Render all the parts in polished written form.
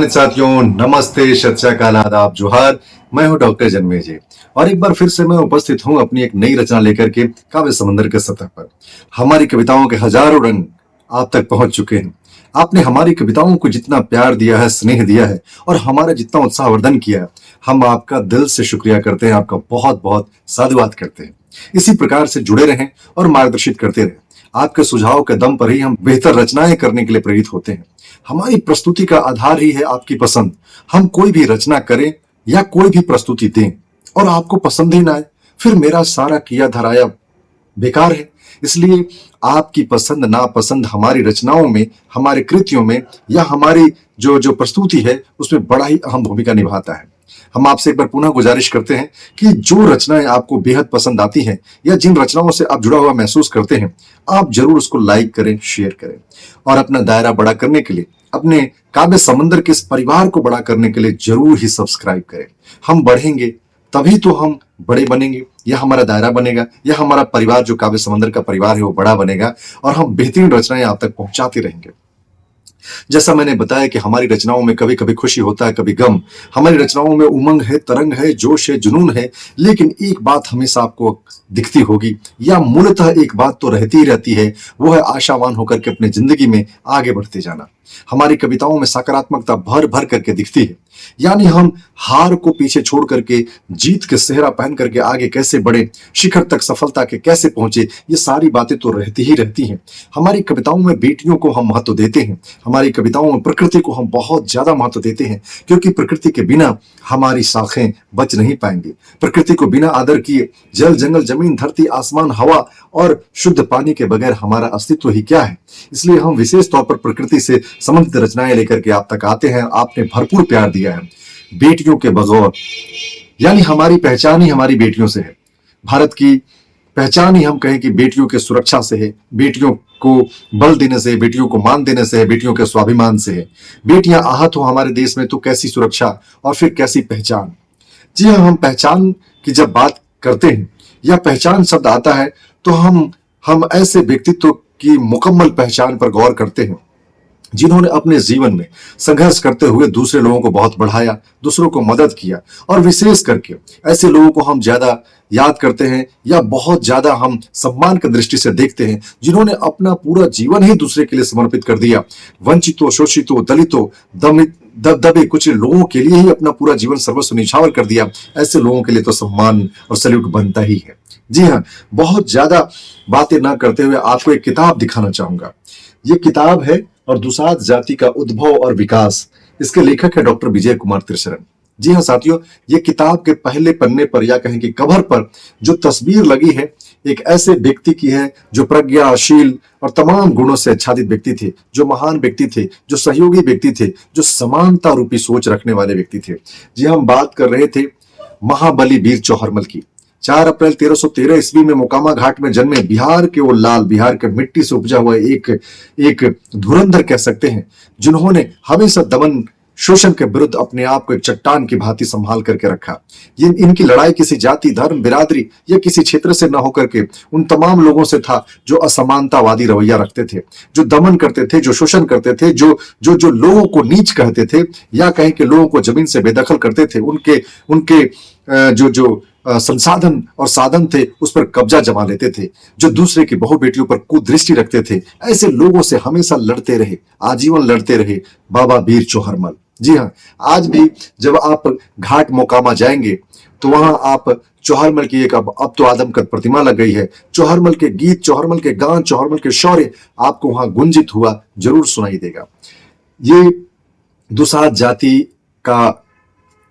सम्मानित साथियों, नमस्ते, सत श्री अकाल, आदाब, जोहार। मैं हूं डॉक्टर जन्मेजय और एक बार फिर से मैं उपस्थित हूं अपनी एक नई रचना लेकर के काव्य समंदर के सतह पर। हमारी कविताओं के हजारों रंग आप तक पहुंच चुके हैं। आपने हमारी कविताओं को जितना प्यार दिया है, स्नेह दिया है और हमारा जितना उत्साहवर्धन किया है, हम आपका दिल से शुक्रिया करते हैं, आपका बहुत बहुत साधुवाद करते हैं। इसी प्रकार से जुड़े रहें और मार्गदर्शित करते रहें। आपके सुझाव के दम पर ही हम बेहतर रचनाएं करने के लिए प्रेरित होते हैं। हमारी प्रस्तुति का आधार ही है आपकी पसंद। हम कोई भी रचना करें या कोई भी प्रस्तुति दें और आपको पसंद ही ना आए, फिर मेरा सारा किया धराया बेकार है। इसलिए आपकी पसंद नापसंद हमारी रचनाओं में, हमारे कृतियों में या हमारी जो प्रस्तुति है उसमें बड़ा ही अहम भूमिका निभाता है। हम आपसे एक बार पुनः गुजारिश करते हैं कि जो रचनाएं आपको बेहद पसंद आती हैं या जिन रचनाओं से आप जुड़ा हुआ महसूस करते हैं, आप जरूर उसको लाइक करें, शेयर करें और अपना दायरा बड़ा करने के लिए, अपने काव्य समंदर के इस परिवार को बड़ा करने के लिए जरूर ही सब्सक्राइब करें। हम बढ़ेंगे तभी तो हम बड़े बनेंगे, या हमारा दायरा बनेगा, या हमारा परिवार जो काव्य समंदर का परिवार है वो बड़ा बनेगा और हम बेहतरीन रचनाएं आप तक पहुंचाते रहेंगे। जैसा मैंने बताया कि हमारी रचनाओं में कभी कभी खुशी होता है, कभी गम। हमारी रचनाओं में उमंग है, तरंग है, जोश है, जुनून है, लेकिन एक बात हमेशा आपको दिखती होगी या मूलतः एक बात तो रहती ही रहती है, वो है आशावान होकर के अपने जिंदगी में आगे बढ़ते जाना। हमारी कविताओं में सकारात्मकता भर भर करके दिखती है, यानी हम हार को पीछे छोड़ करके जीत के सेहरा पहन करके आगे कैसे बढ़े, शिखर तक सफलता के कैसे पहुंचे, ये सारी बातें तो रहती ही रहती हैं। हमारी कविताओं में बेटियों को हम महत्व देते हैं, हमारी कविताओं में प्रकृति को हम बहुत ज्यादा महत्व देते हैं, क्योंकि प्रकृति के बिना हमारी शाखें बच नहीं पाएंगी। प्रकृति को बिना आदर किए जल, जंगल, जमीन, धरती, आसमान, हवा और शुद्ध पानी के बगैर हमारा अस्तित्व ही क्या है। इसलिए हम विशेष तौर पर प्रकृति से संबंधित रचनाएं लेकर के आप तक आते हैं। आपने भरपूर प्यार दिया है। बेटियों के बगौर, यानी हमारी पहचान ही हमारी बेटियों से है। भारत की पहचान ही हम कहें कि बेटियों के सुरक्षा से है, बेटियों को बल देने से, बेटियों को मान देने से है, बेटियों के स्वाभिमान से है। बेटियां आहत हो हमारे देश में तो कैसी सुरक्षा और फिर कैसी पहचान। जी हाँ, हम पहचान की जब बात करते हैं या पहचान शब्द आता है तो हम ऐसे व्यक्तित्व की मुकम्मल पहचान पर गौर करते हैं जिन्होंने अपने जीवन में संघर्ष करते हुए दूसरे लोगों को बहुत बढ़ाया, दूसरों को मदद किया, और विशेष करके ऐसे लोगों को हम ज्यादा याद करते हैं या बहुत ज्यादा हम सम्मान की दृष्टि से देखते हैं जिन्होंने अपना पूरा जीवन ही दूसरे के लिए समर्पित कर दिया। वंचितों, शोषितों, दलितों, दबे कुछ लोगों के लिए ही अपना पूरा जीवन सर्वस्व निछावर कर दिया। ऐसे लोगों के लिए तो सम्मान और सैल्यूट बनता ही है। जी हाँ, बहुत ज्यादा बातें ना करते हुए आपको एक किताब दिखाना चाहूंगा। ये किताब है और दुसाध जाति का उद्भव और विकास। इसके लेखक है डॉक्टर विजय कुमार त्रिशरण। जी हाँ साथियों, ये किताब के पहले पन्ने पर या कहें कि कवर पर जो तस्वीर लगी है, एक ऐसे व्यक्ति की है जो प्रज्ञाशील और तमाम गुणों से आच्छादित व्यक्ति थे, जो महान व्यक्ति थे, जो सहयोगी व्यक्ति थे, जो समानता रूपी सोच रखने वाले व्यक्ति थे। जी, हम बात कर रहे थे महाबली वीर चौहरमल की। 4 अप्रैल 1313 ईस्वी में मोकामा घाट में जन्मे, बिहार के वो लाल, बिहार के मिट्टी से उपजा हुआ एक धुरंधर कह सकते हैं, जिन्होंने हमेशा दमन शोषण के विरुद्ध अपने आप को एक चट्टान की भांति संभाल करके रखा। ये इनकी लड़ाई किसी जाति, धर्म, बिरादरी या किसी क्षेत्र से न होकर के उन तमाम लोगों से था जो असमानतावादी रवैया रखते थे, जो दमन करते थे, जो शोषण करते थे, जो लोगों को नीच कहते थे या कहें कि लोगों को जमीन से बेदखल करते थे। उनके जो संसाधन और साधन थे उस पर कब्जा जमा लेते थे, जो दूसरे की बहु बेटियों पर कुदृष्टि रखते थे। ऐसे लोगों से हमेशा लड़ते रहे, आजीवन लड़ते रहे बाबा वीर चौहरमल। जी हाँ, आज भी जब आप घाट मोकामा जाएंगे तो वहां आप चौहरमल की एक अब तो आदमकद प्रतिमा लग गई है। चौहरमल के गीत, चौहरमल के गान, चौहरमल के शौर्य आपको वहां गुंजित हुआ जरूर सुनाई देगा। ये दुसाध जाति का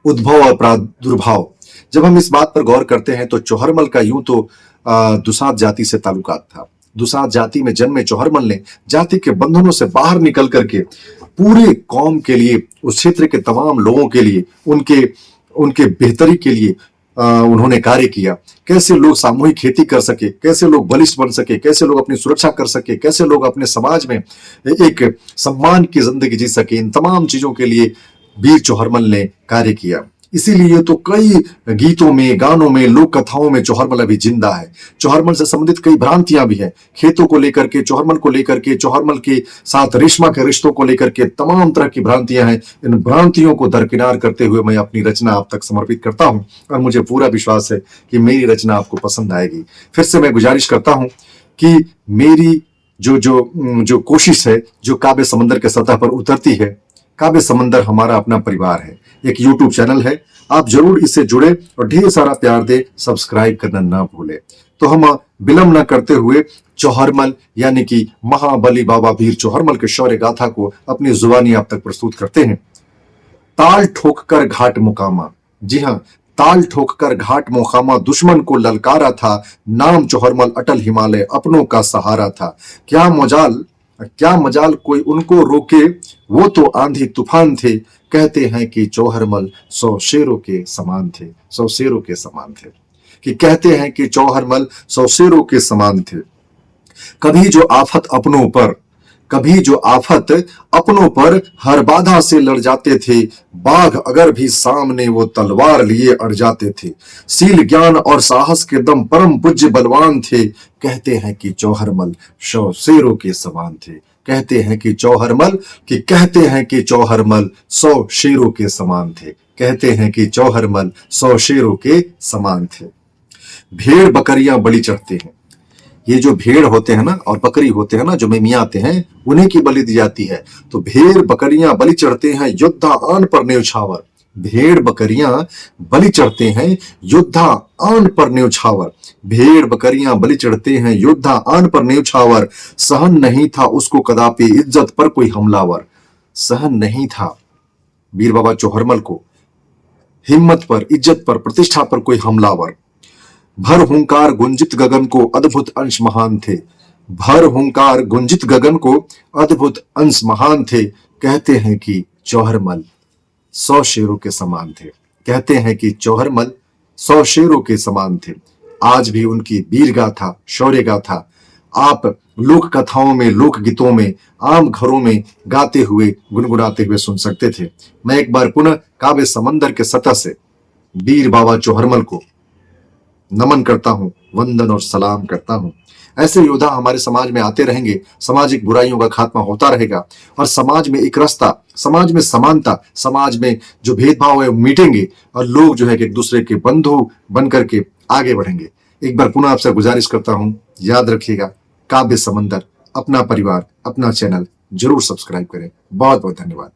उद्भव और प्रादुर्भाव, जब हम इस बात पर गौर करते हैं तो चौहरमल का यूं तो दुसाध जाति से ताल्लुकात था। दुसाध जाति में जन्मे चौहरमल ने जाति के बंधनों से बाहर निकल करके पूरे कौम के लिए, उस क्षेत्र के तमाम लोगों के लिए, उनके बेहतरी के लिए उन्होंने कार्य किया। कैसे लोग सामूहिक खेती कर सके, कैसे लोग बलिष्ठ बन सके, कैसे लोग अपनी सुरक्षा कर सके, कैसे लोग अपने समाज में एक सम्मान की जिंदगी जी सके, इन तमाम चीजों के लिए वीर चौहरमल ने कार्य किया। इसीलिए तो कई गीतों में, गानों में, लोक कथाओं में चौहरमल अभी जिंदा है। चौहरमल से संबंधित कई भ्रांतियां भी हैं, खेतों को लेकर के, चौहरमल को लेकर के, चौहरमल के साथ रेशमा के रिश्तों को लेकर के तमाम तरह की भ्रांतियां हैं। इन भ्रांतियों को दरकिनार करते हुए मैं अपनी रचना आप तक समर्पित करता हूं और मुझे पूरा विश्वास है कि मेरी रचना आपको पसंद आएगी। फिर से मैं गुजारिश करता हूं कि मेरी जो जो जो कोशिश है, जो काव्य समंदर के सतह पर उतरती है, काव्य समंदर हमारा अपना परिवार है, एक यूट्यूब चैनल है। आप जरूर इससे जुड़े और ढेर सारा प्यार दे, सब्सक्राइब करना ना भूले। तो हम विलंब न करते हुए चौहरमल यानी कि महाबली बाबा वीर चौहरमल के शौर्य गाथा को अपनी जुबानी आप तक प्रस्तुत करते हैं। ताल ठोककर घाट मुकामा, जी हाँ, ताल ठोककर घाट मुकामा, दुश्मन को ललकारा था, नाम चौहरमल अटल हिमालय अपनों का सहारा था। क्या मजाल कोई उनको रोके, वो तो आंधी तूफान थे, कहते हैं कि चौहरमल 100 शेरों के समान थे, 100 शेरों के समान थे, कि कहते हैं कि चौहरमल 100 शेरों के समान थे। कभी जो आफत अपनों पर, कभी जो आफत अपनों पर हर बाधा से लड़ जाते थे, बाघ अगर भी सामने वो तलवार लिए अड़ जाते थे। सील ज्ञान और साहस के दम परम पूज्य बलवान थे, कहते हैं कि चौहरमल 100 शेरों के समान थे, कहते हैं कि चौहरमल 100 शेरों के समान थे, कहते हैं कि चौहरमल 100 शेरों के समान थे। भेड़ बकरियां बलि चढ़ते हैं, ये जो भेड़ होते हैं ना और बकरी होते हैं ना, जो मेमिया आते हैं, उन्हीं की बलि दी जाती है। तो भेड़ बकरियां बलि चढ़ते हैं, योद्धा आन पर न्यौछावर। भेड़ बकरियां बलि चढ़ते हैं, योद्धा आन पर न्यौछावर। भेड़ बकरियां बलि चढ़ते हैं, योद्धा आन पर न्यौछावर। सहन नहीं था उसको कदापि इज्जत पर कोई हमलावर। सहन नहीं था वीर बाबा चौहरमल को हिम्मत पर, इज्जत पर, प्रतिष्ठा पर कोई हमलावर। भर हुंकार गुंजित गगन को अद्भुत अंश महान थे, भर हुंकार गुंजित गगन को अद्भुत अंश महान थे, कहते हैं कि चौहरमल 100 शेरों के समान थे, कहते हैं कि चौहरमल 100 शेरों के समान थे। आज भी उनकी वीर गाथा, शौर्य गाथा आप लोक कथाओं में, लोक गीतों में, आम घरों में गाते हुए, गुनगुनाते हुए सुन सकते थे। मैं एक बार पुनः काव्य समंदर के सतह से वीर बाबा चौहरमल को नमन करता हूं, वंदन और सलाम करता हूं। ऐसे योद्धा हमारे समाज में आते रहेंगे, सामाजिक बुराइयों का खात्मा होता रहेगा और समाज में एक रास्ता, समाज में समानता, समाज में जो भेदभाव है वो मिटेंगे और लोग जो है कि एक दूसरे के बंधु बन करके आगे बढ़ेंगे। एक बार पुनः आपसे गुजारिश करता हूं, याद रखिएगा, काव्य समंदर अपना परिवार, अपना चैनल जरूर सब्सक्राइब करें। बहुत बहुत धन्यवाद।